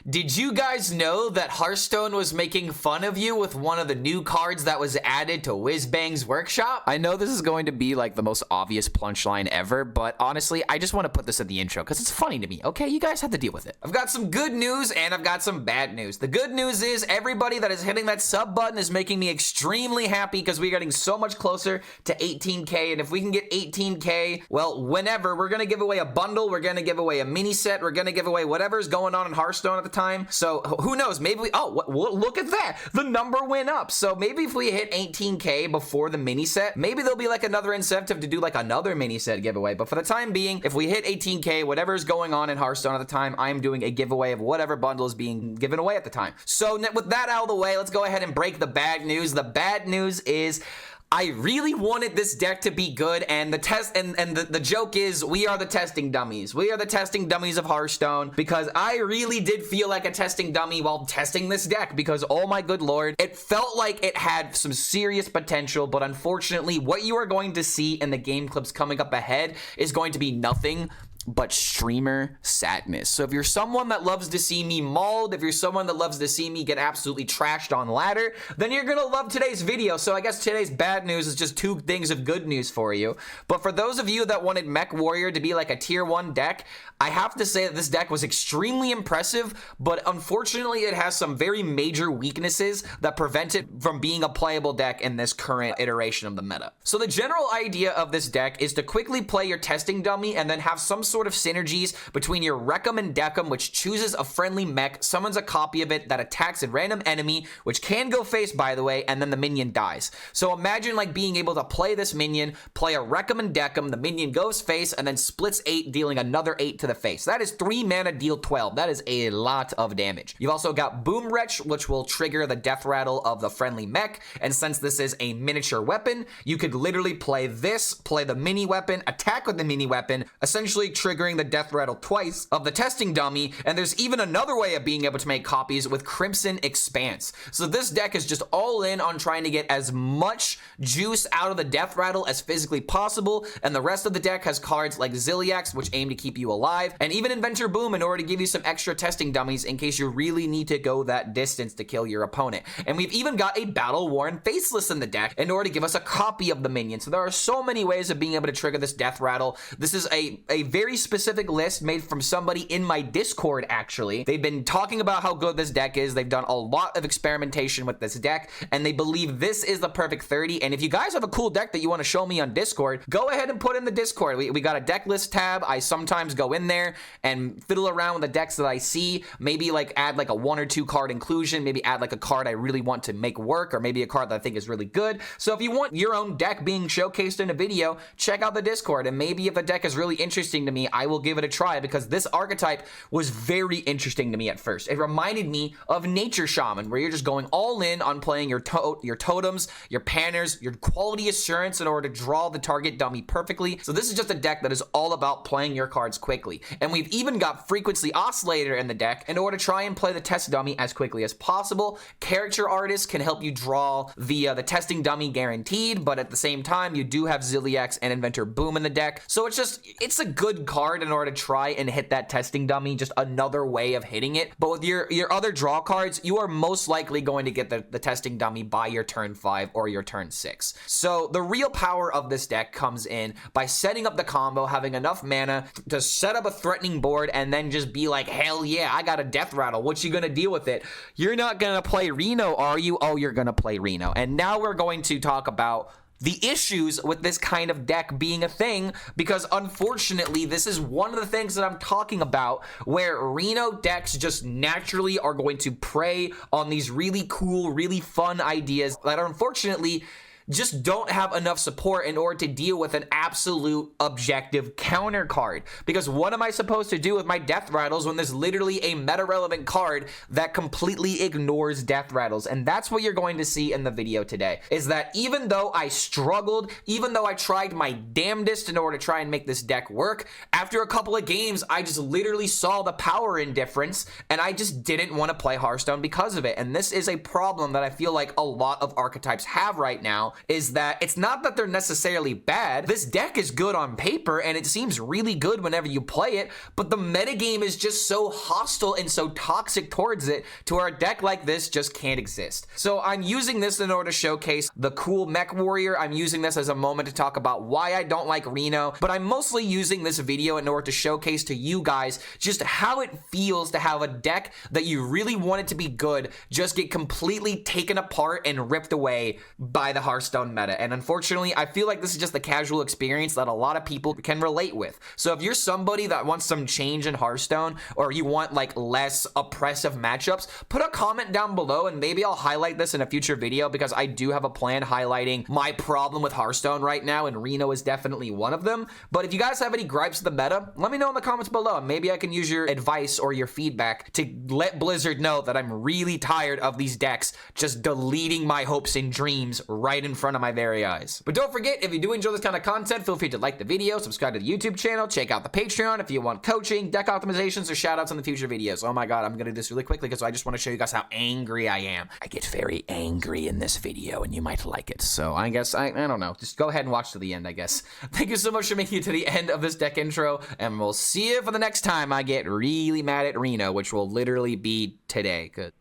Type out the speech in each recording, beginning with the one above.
Did you guys know that Hearthstone was making fun of you with one of the new cards that was added to Whizbang's workshop? I know this is going to be like the most obvious punchline ever, but honestly, I just want to put this in the intro because it's funny to me, okay? You guys have to deal with it. I've got some good news and I've got some bad news. The good news is everybody that is hitting that sub button is making me extremely happy because we're getting so much closer to 18K, and if we can get 18K, well, whenever, we're going to give away a bundle, we're going to give away a mini set, we're going to give away whatever's going on in Hearthstone at the time. So who knows, maybe look at that, the number went up. So maybe if we hit 18K before the mini set, maybe there'll be like another incentive to do like another mini set giveaway. But for the time being, if we hit 18K, whatever's going on in Hearthstone at the time, I'm doing a giveaway of whatever bundle is being given away at the time. So with that out of the way, let's go ahead and break the bad news. The bad news is I really wanted this deck to be good, and the joke is we are the testing dummies. We are the testing dummies of Hearthstone, because I really did feel like a testing dummy while testing this deck, because oh my good lord, it felt like it had some serious potential, but unfortunately what you are going to see in the game clips coming up ahead is going to be nothing but streamer sadness. So if you're someone that loves to see me mauled, if you're someone that loves to see me get absolutely trashed on ladder, then you're gonna love today's video. So I guess today's bad news is just two things of good news for you. But for those of you that wanted Mech Warrior to be like a tier 1 deck, I have to say that this deck was extremely impressive, but unfortunately it has some very major weaknesses that prevent it from being a playable deck in this current iteration of the meta. So the general idea of this deck is to quickly play your testing dummy and then have some sort of synergies between your Recum and Decum, which chooses a friendly mech, summons a copy of it that attacks a random enemy, which can go face, by the way, and then the minion dies. So imagine like being able to play this minion, play a Recum and Decum, the minion goes face, and then splits 8, dealing another 8 to the face. That is 3 mana, deal 12. That is a lot of damage. You've also got Boom Wretch, which will trigger the death rattle of the friendly mech, and since this is a miniature weapon, you could literally play this, play the mini weapon, attack with the mini weapon, essentially triggering the death rattle twice of the testing dummy. And there's even another way of being able to make copies with Crimson Expanse. So this deck is just all in on trying to get as much juice out of the death rattle as physically possible, and the rest of the deck has cards like Ziliax, which aim to keep you alive, and even Inventor Boom in order to give you some extra testing dummies in case you really need to go that distance to kill your opponent. And we've even got a Battle Worn Faceless in the deck in order to give us a copy of the minion. So there are so many ways of being able to trigger this death rattle. This is a very specific list made from somebody in my Discord, actually. They've been talking about how good this deck is. They've done a lot of experimentation with this deck, and they believe this is the perfect 30. And if you guys have a cool deck that you want to show me on Discord, go ahead and put in the Discord. We got a deck list tab. I sometimes go in there and fiddle around with the decks that I see, maybe like add like a 1 or 2 card inclusion, maybe add like a card I really want to make work, or maybe a card that I think is really good. So if you want your own deck being showcased in a video, check out the Discord, and maybe if the deck is really interesting to me, I will give it a try, because this archetype was very interesting to me at first. It reminded me of Nature Shaman, where you're just going all in on playing your totems, your panners, your quality assurance in order to draw the target dummy perfectly. So this is just a deck that is all about playing your cards quickly. And we've even got Frequency Oscillator in the deck in order to try and play the test dummy as quickly as possible. Character Artist can help you draw the testing dummy guaranteed, but at the same time, you do have Ziliax and Inventor Boom in the deck. So it's a good card in order to try and hit that testing dummy, just another way of hitting it. But with your other draw cards, you are most likely going to get the testing dummy by your turn 5 or your turn 6. So the real power of this deck comes in by setting up the combo, having enough mana to set up a threatening board, and then just be like, hell yeah, I got a death rattle. What you gonna deal with it? You're not gonna play Reno, are you? Oh, you're gonna play Reno. And now we're going to talk about the issues with this kind of deck being a thing, because unfortunately this is one of the things that I'm talking about, where Reno decks just naturally are going to prey on these really cool, really fun ideas that are unfortunately just don't have enough support in order to deal with an absolute objective counter card. Because what am I supposed to do with my death rattles when there's literally a meta relevant card that completely ignores death rattles? And that's what you're going to see in the video today, is that even though I struggled, even though I tried my damnedest in order to try and make this deck work, after a couple of games I just literally saw the power indifference, and I just didn't want to play Hearthstone because of it. And this is a problem that I feel like a lot of archetypes have right now, is that it's not that they're necessarily bad. This deck is good on paper and it seems really good whenever you play it, but the metagame is just so hostile and so toxic towards it to where a deck like this just can't exist. So I'm using this in order to showcase the cool mech warrior. I'm using this as a moment to talk about why I don't like Reno, but I'm mostly using this video in order to showcase to you guys just how it feels to have a deck that you really want it to be good just get completely taken apart and ripped away by the Hearthstone meta. And unfortunately, I feel like this is just the casual experience that a lot of people can relate with. So if you're somebody that wants some change in Hearthstone, or you want like less oppressive matchups, put a comment down below and maybe I'll highlight this in a future video, because I do have a plan highlighting my problem with Hearthstone right now, and Reno is definitely one of them. But if you guys have any gripes with the meta, let me know in the comments below. Maybe I can use your advice or your feedback to let Blizzard know that I'm really tired of these decks just deleting my hopes and dreams right in front of my very eyes. But don't forget, if you do enjoy this kind of content, feel free to like the video, subscribe to the YouTube channel, check out the Patreon if you want coaching, deck optimizations, or shoutouts in the future videos. Oh my god, I'm gonna do this really quickly because I just want to show you guys how angry I am. I get very angry in this video and you might like it. So I guess, I don't know. Just go ahead and watch to the end, I guess. Thank you so much for making it to the end of this deck intro, and we'll see you for the next time I get really mad at Reno, which will literally be today. Good.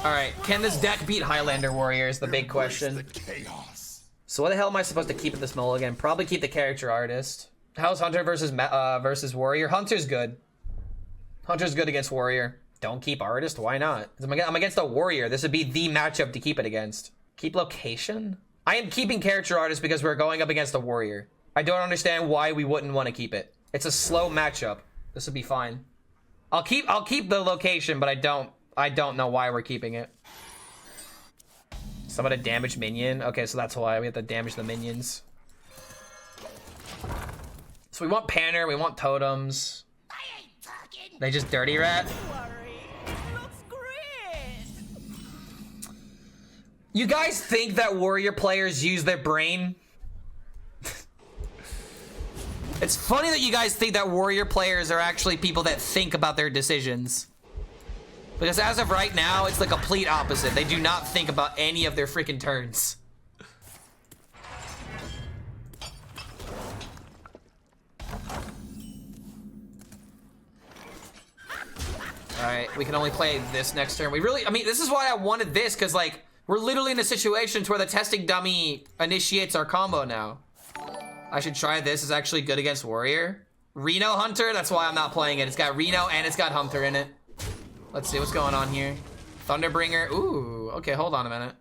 Alright, can this deck beat Highlander Warrior is the big question. So what the hell am I supposed to keep at this mulligan? Probably keep the character artist. How's Hunter versus Warrior? Hunter's good. Hunter's good against Warrior. Don't keep artist? Why not? I'm against a Warrior. This would be the matchup to keep it against. Keep location? I am keeping character artist because we're going up against a Warrior. I don't understand why we wouldn't want to keep it. It's a slow matchup. This would be fine. I'll keep the location, but I don't know why we're keeping it. Someone to damage minion. Okay, so that's why we have to damage the minions. So we want Panner, we want totems. They just dirty rat. You guys think that Warrior players use their brain? It's funny that you guys think that Warrior players are actually people that think about their decisions. Because as of right now, it's the complete opposite. They do not think about any of their freaking turns. Alright, we can only play this next turn. I mean, this is why I wanted this, because, like, we're literally in a situation to where the testing dummy initiates our combo now. I should try this. It's actually good against Warrior. Reno Hunter, that's why I'm not playing it. It's got Reno and it's got Hunter in it. Let's see what's going on here. Thunderbringer. Ooh, okay, hold on a minute.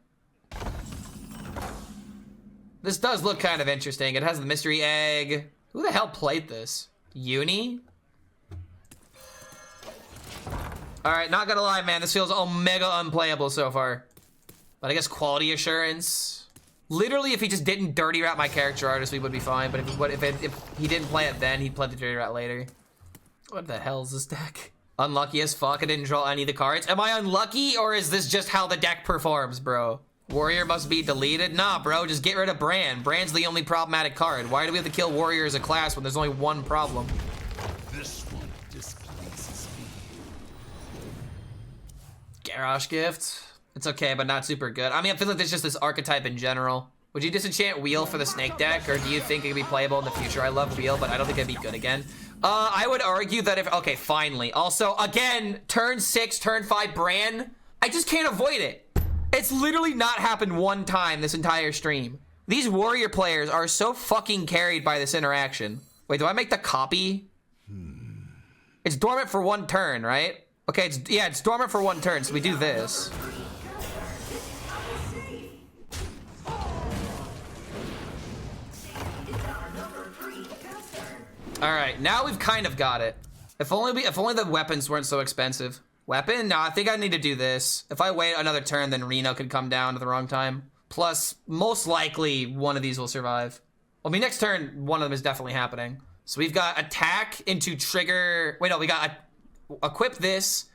This does look kind of interesting. It has the mystery egg. Who the hell played this? Uni? Alright, not gonna lie, man. This feels omega unplayable so far. But I guess quality assurance. Literally, if he just didn't dirty rat my character artist, we would be fine. But if he didn't play it then, he'd play the dirty rat later. What the hell is this deck? Unlucky as fuck, I didn't draw any of the cards. Am I unlucky, or is this just how the deck performs, bro? Warrior must be deleted? Nah, bro, just get rid of Brand. Brand's the only problematic card. Why do we have to kill Warrior as a class when there's only one problem? This one displeases me. Garrosh Gift. It's okay, but not super good. I mean, I feel like there's just this archetype in general. Would you disenchant Wheel for the Snake deck, or do you think it could be playable in the future? I love Wheel, but I don't think it'd be good again. I would argue that if... Okay, finally. Also, again, turn 6, turn 5 Bran. I just can't avoid it. It's literally not happened one time this entire stream. These Warrior players are so fucking carried by this interaction. Wait, do I make the copy? It's dormant for one turn, right? Okay, it's dormant for one turn, so we do this. All right, now we've kind of got it. If only the weapons weren't so expensive. Weapon? No, I think I need to do this. If I wait another turn, then Reno could come down at the wrong time. Plus, most likely, one of these will survive. Well, I mean, next turn, one of them is definitely happening. So we've got attack into trigger. Wait, no, we got equip this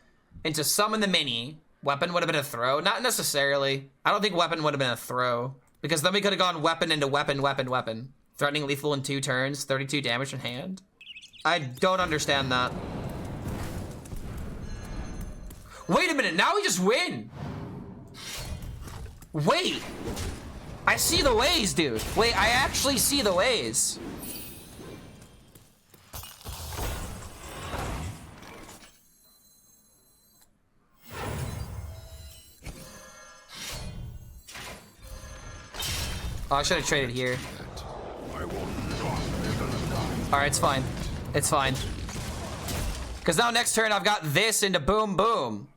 into summon the mini. Weapon would have been a throw. Not necessarily. I don't think weapon would have been a throw. Because then we could have gone weapon into weapon, weapon, weapon. Threatening lethal in 2 turns, 32 damage in hand. I don't understand that. Wait a minute, now we just win. Wait. I see the ways, dude. Wait, I actually see the ways. Oh, I should have traded here. Alright, it's fine. It's fine. Because now next turn I've got this into boom boom.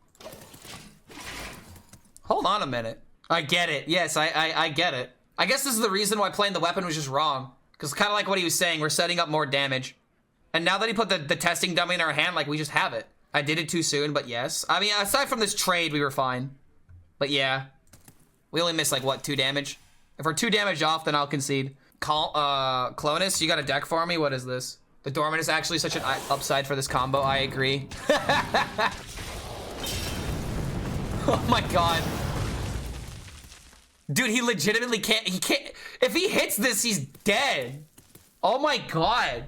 Hold on a minute. I get it. Yes, I get it. I guess this is the reason why playing the weapon was just wrong. Because kind of like what he was saying, we're setting up more damage. And now that he put the testing dummy in our hand, like, we just have it. I did it too soon, but yes. I mean, aside from this trade, we were fine. But yeah. We only missed, like, what, 2 damage? If we're 2 damage off, then I'll concede. Clonus, you got a deck for me? What is this? The Dormant is actually such an upside for this combo. I agree. Oh my god. Dude, he legitimately can't. He can't. If he hits this, he's dead. Oh my god.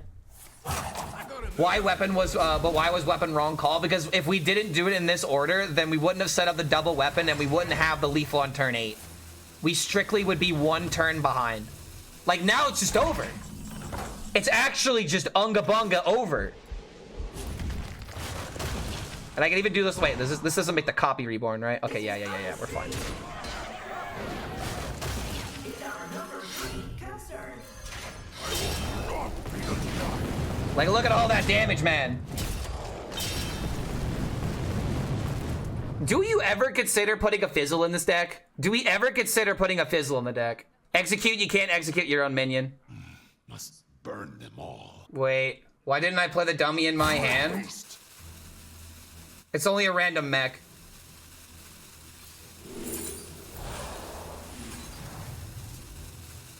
Why weapon was, but why was weapon wrong call? Because if we didn't do it in this order, then we wouldn't have set up the double weapon and we wouldn't have the lethal on turn 8. We strictly would be 1 turn behind. Like, now it's just over. It's actually just unga bunga over. And I can even do this. Wait, this doesn't make the copy reborn, right? Okay, yeah, we're fine. Like, look at all that damage, man. Do you ever consider putting a fizzle in this deck? Do we ever consider putting a fizzle in the deck? Execute, you can't execute your own minion. Must burn them all. Wait, why didn't I play the dummy in my hand? It's only a random mech.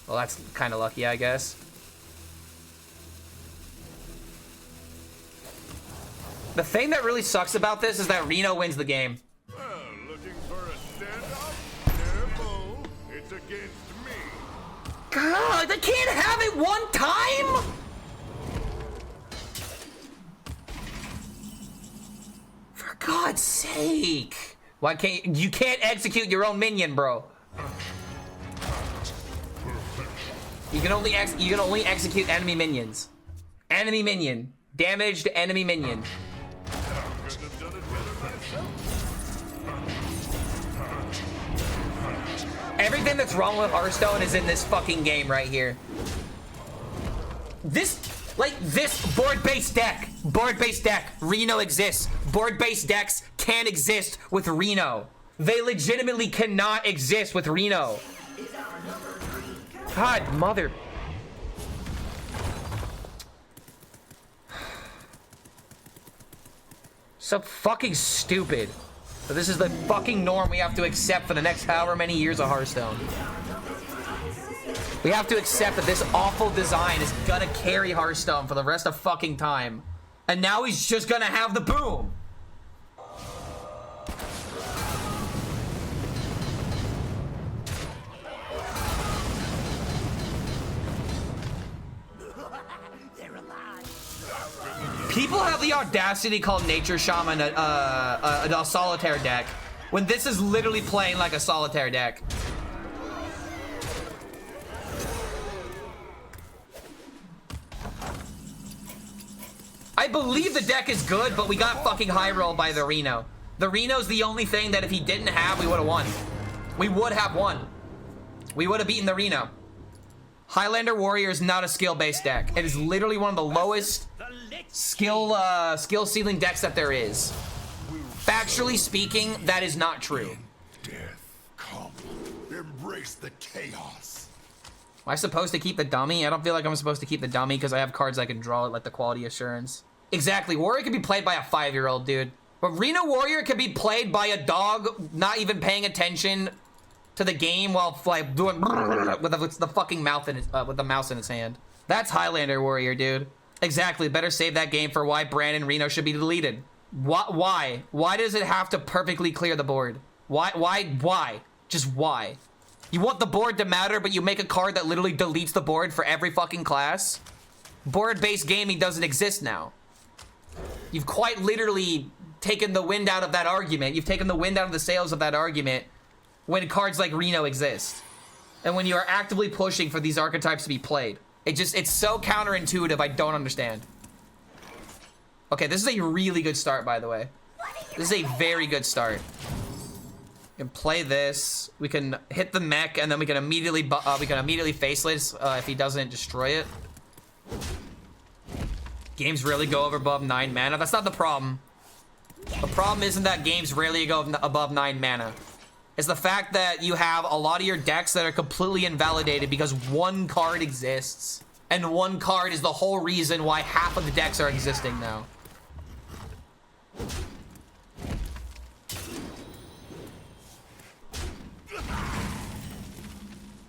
Well, that's kind of lucky, I guess. The thing that really sucks about this is that Reno wins the game. Well, looking for a standoff? Careful, it's against me. God, they can't have it one time? For God's sake. Why can't you can't execute your own minion, bro? You can only execute enemy minions. Enemy minion. Damaged enemy minion. Everything that's wrong with Hearthstone is in this fucking game right here. This board-based deck. Board-based deck. Reno exists. Board-based decks can't exist with Reno. They legitimately cannot exist with Reno. God, mother. So fucking stupid. So this is the fucking norm we have to accept for the next however many years of Hearthstone. We have to accept that this awful design is gonna carry Hearthstone for the rest of fucking time. And now he's just gonna have the boom. People have the audacity to call Nature Shaman a solitaire deck, when this is literally playing like a solitaire deck. I believe the deck is good, but we got fucking high roll by the Reno. The Reno's the only thing that if he didn't have, we would have won. We would have won. We would have beaten the Reno. Highlander Warrior is not a skill-based deck. It is literally one of the lowest skill ceiling decks that there is. Factually speaking, that is not true. Death, come, embrace the chaos. Am I supposed to keep the dummy? I don't feel like I'm supposed to keep the dummy because I have cards I can draw, like the quality assurance. Exactly, Warrior can be played by a 5-year-old, dude. But Reno Warrior can be played by a dog not even paying attention to the game while like doing with the fucking mouth in his, with the mouse in his hand. That's Highlander Warrior, dude. Exactly. Better save that game for why Brandon Reno should be deleted. Why? Why does it have to perfectly clear the board? Why? Just why? You want the board to matter, but you make a card that literally deletes the board for every fucking class? Board-based gaming doesn't exist now. You've quite literally taken the wind out of that argument. You've taken the wind out of the sails of that argument when cards like Reno exist. and when you are actively pushing for these archetypes to be played. It's so counterintuitive, I don't understand. Okay, this is a really good start, by the way. This is a very good start. We can play this. We can hit the mech, and then we can immediately faceless if he doesn't destroy it. Games rarely go over above 9 mana. That's not the problem. The problem isn't that games rarely go above 9 mana. It's the fact that you have a lot of your decks that are completely invalidated because one card exists. And one card is the whole reason why half of the decks are existing now.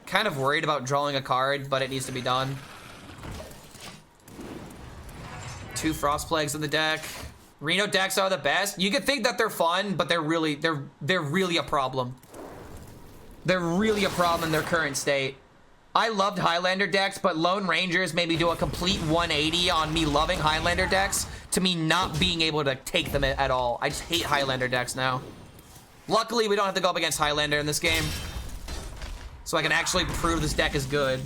Kind of worried about drawing a card, but it needs to be done. 2 Frost Plagues in the deck. Reno decks are the best. You could think that they're fun, but they're really a problem. They're really a problem in their current state. I loved Highlander decks, but Lone Rangers made me do a complete 180 on me loving Highlander decks to me not being able to take them at all. I just hate Highlander decks now. Luckily, we don't have to go up against Highlander in this game, so I can actually prove this deck is good.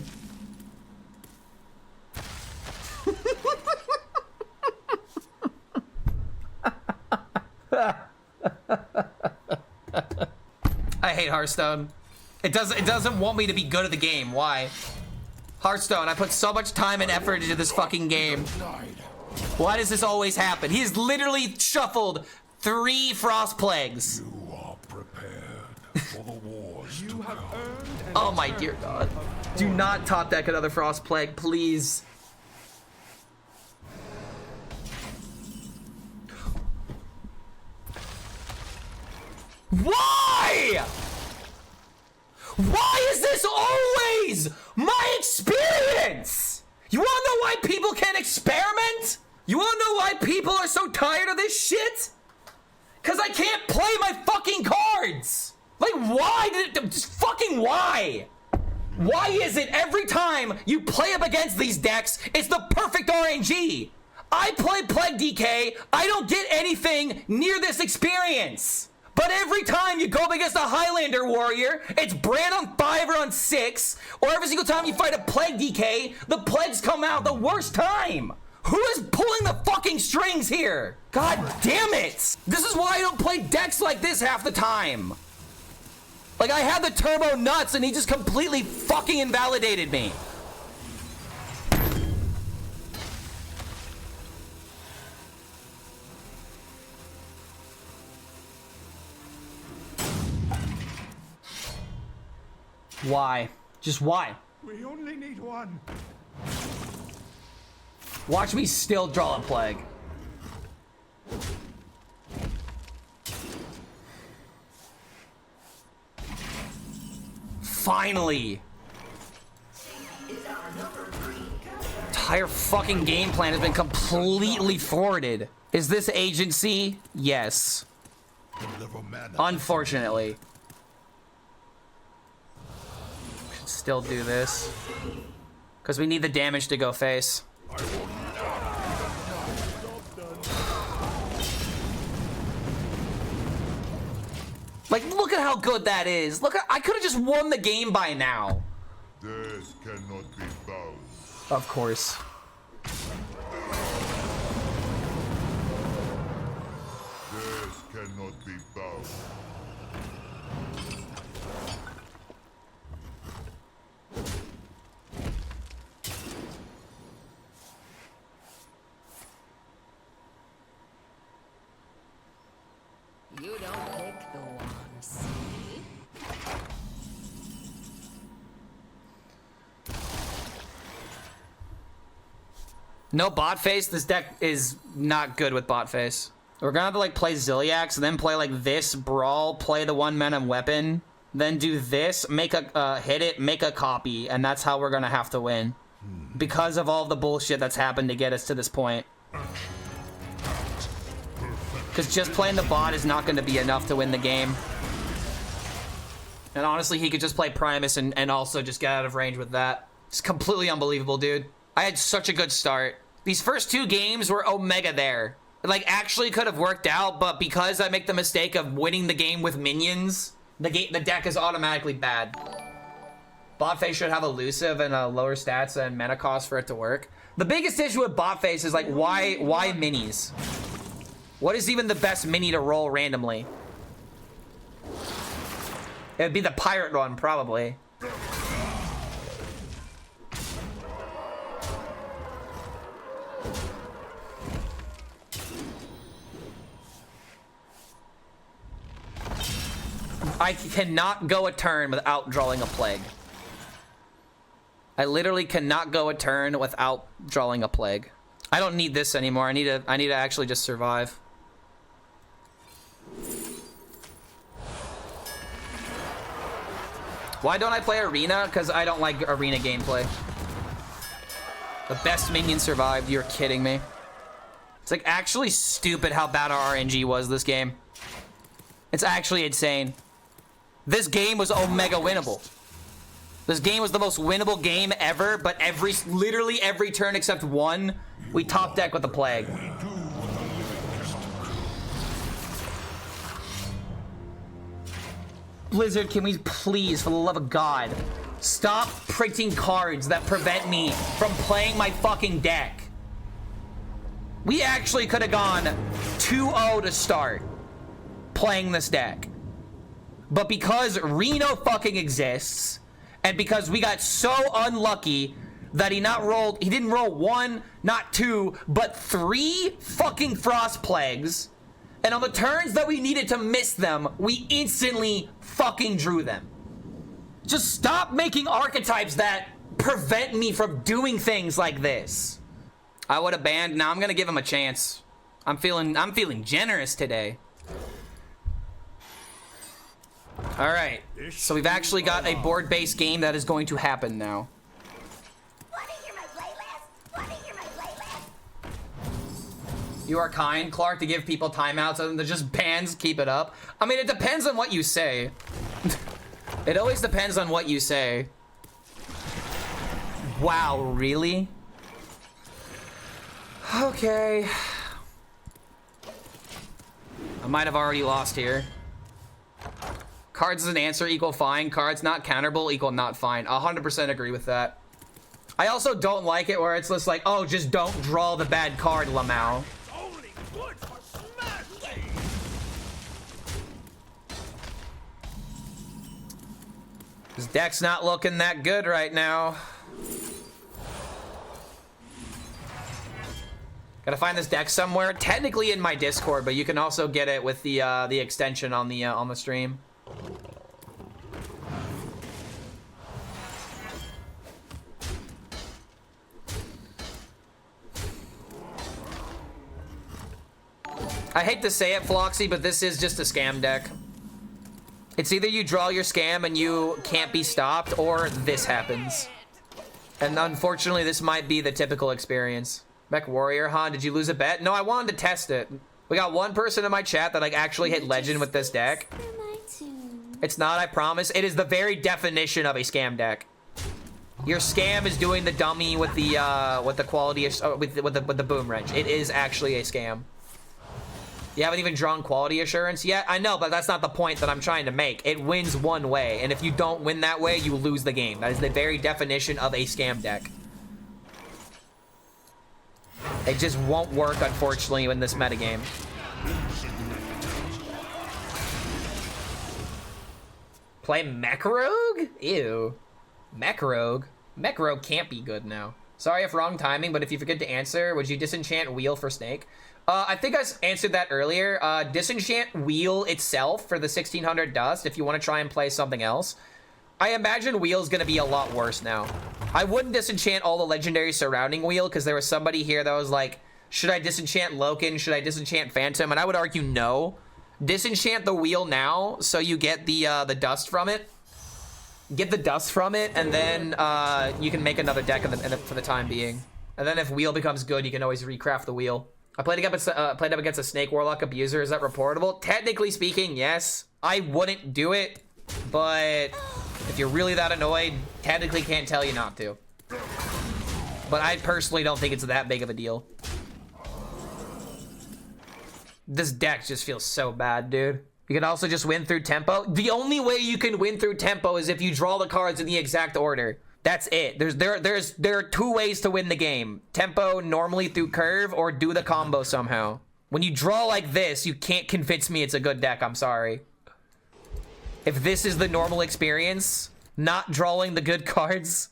I hate Hearthstone. It doesn't want me to be good at the game. Why? Hearthstone, I put so much time and effort into this fucking game. Why does this always happen? He's literally shuffled 3 Frost Plagues. You are prepared for the wars to come. Oh my dear God. Do not top deck another Frost Plague, please. Why? Why is this always my experience? You wanna know why people can't experiment? You wanna know why people are so tired of this shit? Cause I can't play my fucking cards. Like, why? Just fucking why? Why is it every time you play up against these decks, it's the perfect RNG? I play Plague DK, I don't get anything near this experience. But every time you go up against a Highlander warrior, it's Brand on 5 or on 6, or every single time you fight a Plague DK, the plagues come out the worst time. Who is pulling the fucking strings here? God damn it! This is why I don't play decks like this half the time. Like, I had the turbo nuts and he just completely fucking invalidated me. Why? Just why? We only need one. Watch me still draw a plague. Finally! Entire fucking game plan has been completely thwarted. Is this agency? Yes. Unfortunately. Should still do this. Because we need the damage to go face. Like, look at how good that is. Look, I could have just won the game by now. This cannot be bound. Of course. This cannot be bound. You don't pick the ones. No bot face. This deck is not good with bot face. We're gonna have to like play Zilliax and then play like this brawl, play the 1-mana weapon, then do this, make a hit it, make a copy, and that's how we're gonna have to win. Because of all the bullshit that's happened to get us to this point. Because just playing the bot is not gonna be enough to win the game. And honestly, he could just play Primus and also just get out of range with that. It's completely unbelievable, dude. I had such a good start. These first 2 games were Omega there. It, like, actually could have worked out, but because I make the mistake of winning the game with minions, the deck is automatically bad. Bot phase should have elusive and lower stats and mana cost for it to work. The biggest issue with bot phase is like, why minis? What is even the best mini to roll randomly? It'd be the pirate one, probably. I cannot go a turn without drawing a plague. I literally cannot go a turn without drawing a plague. I don't need this anymore. I need to actually just survive. Why don't I play Arena? Because I don't like Arena gameplay. The best minion survived. You're kidding me. It's like actually stupid how bad our RNG was this game. It's actually insane. This game was Omega winnable. This game was the most winnable game ever, but literally every turn except one, we top deck with the plague. Blizzard, can we please, for the love of God, stop printing cards that prevent me from playing my fucking deck? We actually could have gone 2-0 to start playing this deck. But because Reno fucking exists, and because we got so unlucky that he didn't roll 1, not 2, but 3 fucking frost plagues, and on the turns that we needed to miss them, we instantly fucking drew them. Just stop making archetypes that prevent me from doing things like this. I would have banned. Now I'm gonna give him a chance. I'm feeling generous today. All right, so we've actually got a board-based game that is going to happen now. You are kind, Clark, to give people timeouts and to just bans, keep it up. I mean, it depends on what you say. It always depends on what you say. Wow, really? Okay. I might have already lost here. Cards as an answer equal fine. Cards not counterable equal not fine. 100% agree with that. I also don't like it where it's just like, oh, just don't draw the bad card, Lamau. This deck's not looking that good right now. Gotta find this deck somewhere. Technically in my Discord, but you can also get it with the extension on the stream. I hate to say it, Floxy, but this is just a scam deck. It's either you draw your scam and you can't be stopped, or this happens. And unfortunately, this might be the typical experience. Mech Warrior, huh? Did you lose a bet? No, I wanted to test it. We got one person in my chat that like actually hit legend with this deck. It's not, I promise. It is the very definition of a scam deck. Your scam is doing the dummy with the quality with the boom wrench. It is actually a scam. You haven't even drawn quality assurance yet? I know, but that's not the point that I'm trying to make. It wins one way, and if you don't win that way, you lose the game. That is the very definition of a scam deck. It just won't work, unfortunately, in this metagame. Play Mech Rogue? Ew. Mech Rogue? Mech Rogue can't be good now. Sorry if wrong timing, but if you forget to answer, would you disenchant Wheel for Snake? I think I answered that earlier. Disenchant Wheel itself for the 1600 dust if you want to try and play something else. I imagine Wheel's going to be a lot worse now. I wouldn't disenchant all the legendaries surrounding Wheel because there was somebody here that was like, should I disenchant Loken? Should I disenchant Phantom? And I would argue no. Disenchant the Wheel now so you get the dust from it. Get the dust from it, and then you can make another deck for the time being. And then if Wheel becomes good, you can always recraft the Wheel. I played up against a Snake Warlock abuser. Is that reportable? Technically speaking, yes. I wouldn't do it, but if you're really that annoyed, technically can't tell you not to. But I personally don't think it's that big of a deal. This deck just feels so bad, dude. You can also just win through tempo. The only way you can win through tempo is if you draw the cards in the exact order. That's it. There are 2 ways to win the game. Tempo normally through curve or do the combo somehow. When you draw like this, you can't convince me it's a good deck. I'm sorry. If this is the normal experience, not drawing the good cards.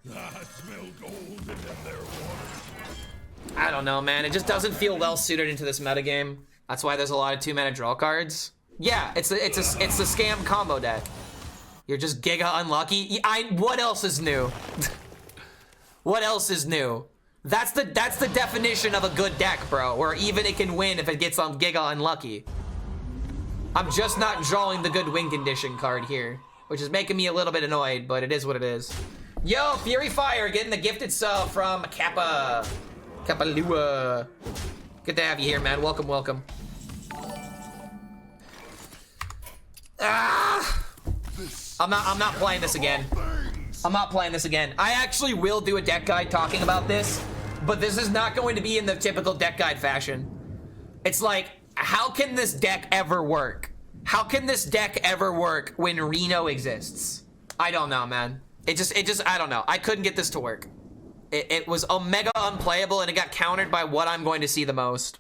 I smell gold in their water. I don't know, man. It just doesn't feel well suited into this metagame. That's why there's a lot of 2-mana draw cards. Yeah, it's the scam combo deck. You're just giga unlucky. What else is new? What else is new? That's the definition of a good deck, bro. Where even it can win if it gets on giga unlucky. I'm just not drawing the good win condition card here, which is making me a little bit annoyed, but it is what it is. Yo, Fury Fire getting the gifted sub from Kappa Lua. Good to have you here, man. Welcome, welcome. Ah! I'm not playing this again. I'm not playing this again. I actually will do a deck guide talking about this, but this is not going to be in the typical deck guide fashion. It's like, how can this deck ever work? How can this deck ever work when Reno exists? I don't know, man. It just, I don't know. I couldn't get this to work. It was mega unplayable and it got countered by what I'm going to see the most.